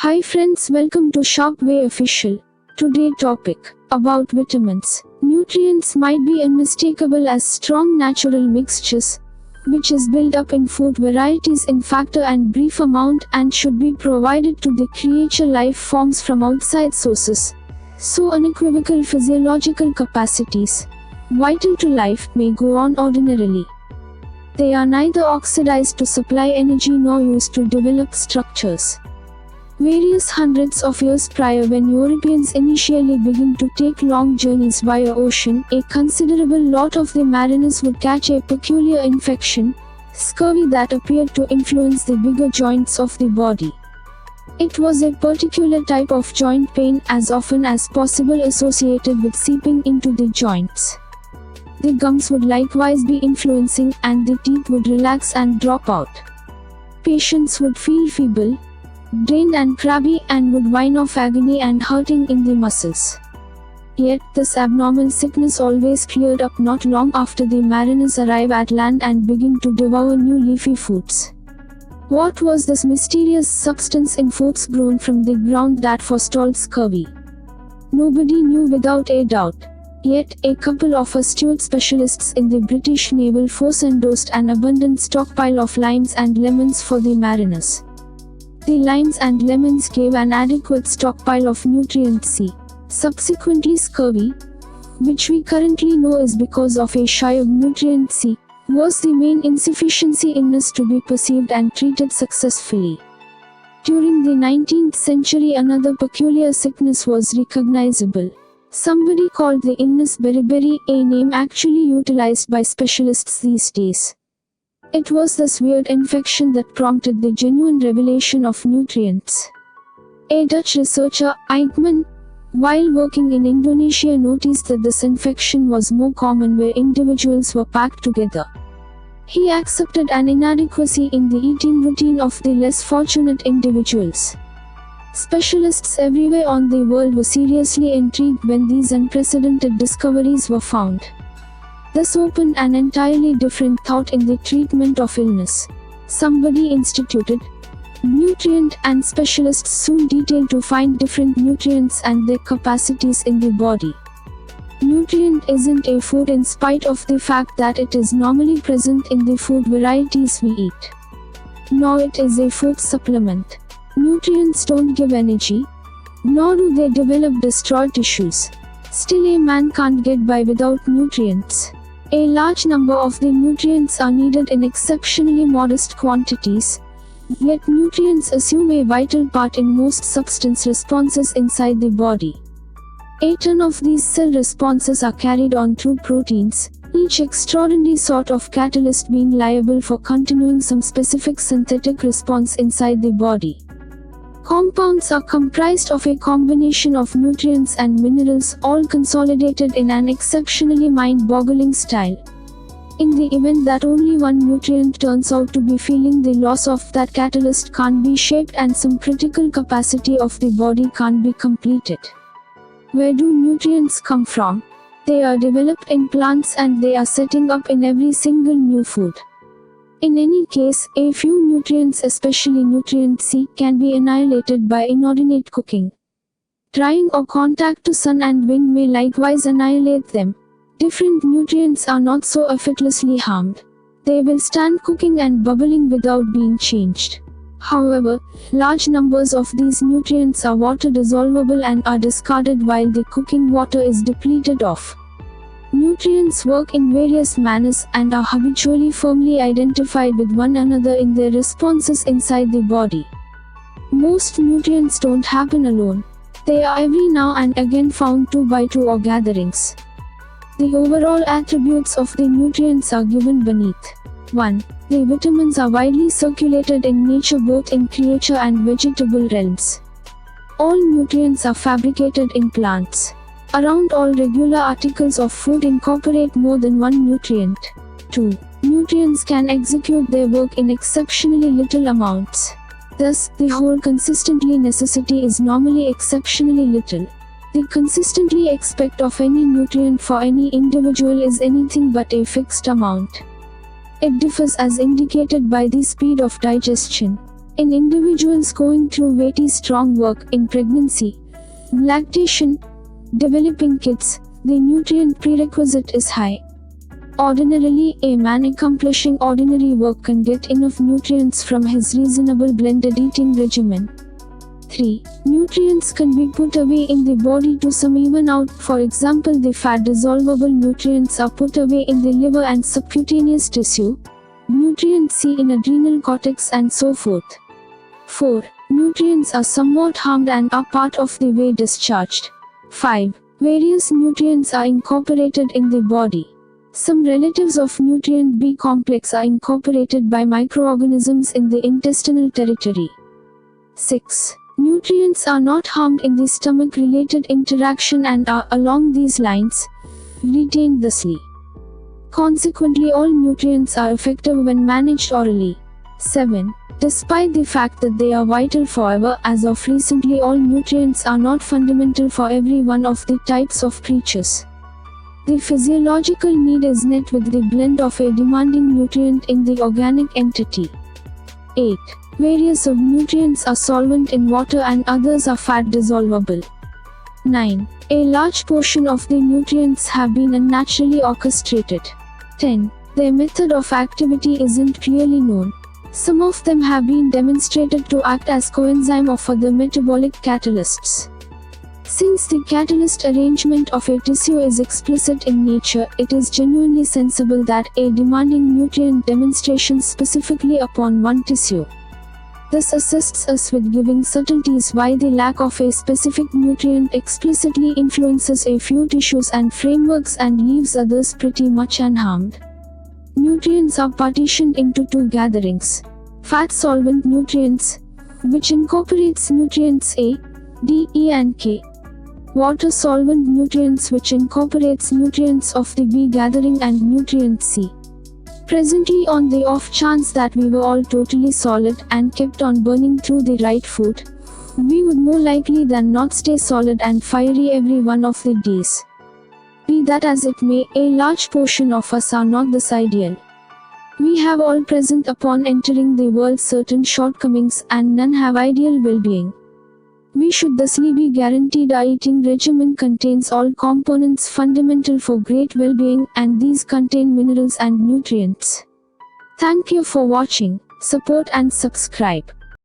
Hi friends, welcome to Sharp Way Official. Today topic about vitamins. Nutrients might be unmistakable as strong natural mixtures, which is built up in food varieties in factor and brief amount and should be provided to the creature life forms from outside sources. So unequivocal physiological capacities, vital to life, may go on ordinarily. They are neither oxidized to supply energy nor used to develop structures. Various hundreds of years prior, when Europeans initially began to take long journeys via ocean, a considerable lot of the mariners would catch a peculiar infection, scurvy, that appeared to influence the bigger joints of the body. It was a particular type of joint pain, as often as possible associated with seeping into the joints. The gums would likewise be influencing, and the teeth would relax and drop out. Patients would feel feeble, drained and crabby, and would whine of agony and hurting in the muscles. Yet, this abnormal sickness always cleared up not long after the mariners arrive at land and begin to devour new leafy foods. What was this mysterious substance in foods grown from the ground that forestalled scurvy? Nobody knew without a doubt. Yet, a couple of astute specialists in the British Naval Force endorsed an abundant stockpile of limes and lemons for the mariners. The limes and lemons gave an adequate stockpile of nutrient C. Subsequently, scurvy, which we currently know is because of a shy of nutrient C, was the main insufficiency illness to be perceived and treated successfully. During the 19th century, another peculiar sickness was recognizable. Somebody called the illness beriberi, a name actually utilized by specialists these days. It was this weird infection that prompted the genuine revelation of nutrients. A Dutch researcher, Eichmann, while working in Indonesia, noticed that this infection was more common where individuals were packed together. He accepted an inadequacy in the eating routine of the less fortunate individuals. Specialists everywhere on the world were seriously intrigued when these unprecedented discoveries were found. This opened an entirely different thought in the treatment of illness. Somebody instituted nutrient, and specialists soon detailed to find different nutrients and their capacities in the body. Nutrient isn't a food in spite of the fact that it is normally present in the food varieties we eat. Nor it is a food supplement. Nutrients don't give energy, nor do they develop destroyed tissues. Still, a man can't get by without nutrients. A large number of the nutrients are needed in exceptionally modest quantities, yet nutrients assume a vital part in most substance responses inside the body. 8 ton of these cell responses are carried on through proteins, each extraordinary sort of catalyst being liable for continuing some specific synthetic response inside the body. Compounds are comprised of a combination of nutrients and minerals, all consolidated in an exceptionally mind-boggling style. In the event that only one nutrient turns out to be failing, the loss of that catalyst can't be shaped and some critical capacity of the body can't be completed. Where do nutrients come from? They are developed in plants and they are setting up in every single new food. In any case, a few nutrients, especially nutrient C, can be annihilated by inordinate cooking. Drying or contact to sun and wind may likewise annihilate them. Different nutrients are not so effortlessly harmed. They will stand cooking and bubbling without being changed. However, large numbers of these nutrients are water dissolvable and are discarded while the cooking water is depleted of. Nutrients work in various manners and are habitually firmly identified with one another in their responses inside the body. Most nutrients don't happen alone. They are every now and again found 2 by 2 or gatherings. The overall attributes of the nutrients are given beneath. 1. The vitamins are widely circulated in nature, both in creature and vegetable realms. All nutrients are fabricated in plants. Around all regular articles of food incorporate more than one nutrient. 2. Nutrients can execute their work in exceptionally little amounts. Thus, the whole consistently necessity is normally exceptionally little. The consistently expect of any nutrient for any individual is anything but a fixed amount. It differs as indicated by the speed of digestion. In individuals going through weighty strong work in pregnancy, lactation, developing kids, the nutrient prerequisite is high. Ordinarily, a man accomplishing ordinary work can get enough nutrients from his reasonable blended eating regimen. 3. Nutrients can be put away in the body to some even out. For example, the fat-dissolvable nutrients are put away in the liver and subcutaneous tissue, nutrient C in adrenal cortex and so forth. 4. Nutrients are somewhat harmed and are part of the way discharged. 5. Various nutrients are incorporated in the body. Some relatives of nutrient B complex are incorporated by microorganisms in the intestinal territory. 6. Nutrients are not harmed in the stomach-related interaction and are, along these lines, retained thusly. Consequently, all nutrients are effective when managed orally. 7. Despite the fact that they are vital forever, as of recently all nutrients are not fundamental for every one of the types of creatures. The physiological need is met with the blend of a demanding nutrient in the organic entity. 8. Various of nutrients are solvent in water and others are fat dissolvable. 9. A large portion of the nutrients have been unnaturally orchestrated. 10. Their method of activity isn't clearly known. Some of them have been demonstrated to act as coenzyme or other metabolic catalysts. Since the catalyst arrangement of a tissue is explicit in nature, it is genuinely sensible that a demanding nutrient demonstration specifically upon one tissue. This assists us with giving subtleties why the lack of a specific nutrient explicitly influences a few tissues and frameworks and leaves others pretty much unharmed. Nutrients are partitioned into two gatherings. Fat solvent nutrients, which incorporates nutrients A, D, E and K. Water solvent nutrients, which incorporates nutrients of the B gathering and nutrient C. Presently, on the off chance that we were all totally solid and kept on burning through the right food, we would more likely than not stay solid and fiery every one of the days. Be that as it may, a large portion of us are not this ideal. We have all present upon entering the world certain shortcomings and none have ideal well-being. We should thusly be guaranteed our eating regimen contains all components fundamental for great well-being, and these contain minerals and nutrients. Thank you for watching. Support and subscribe.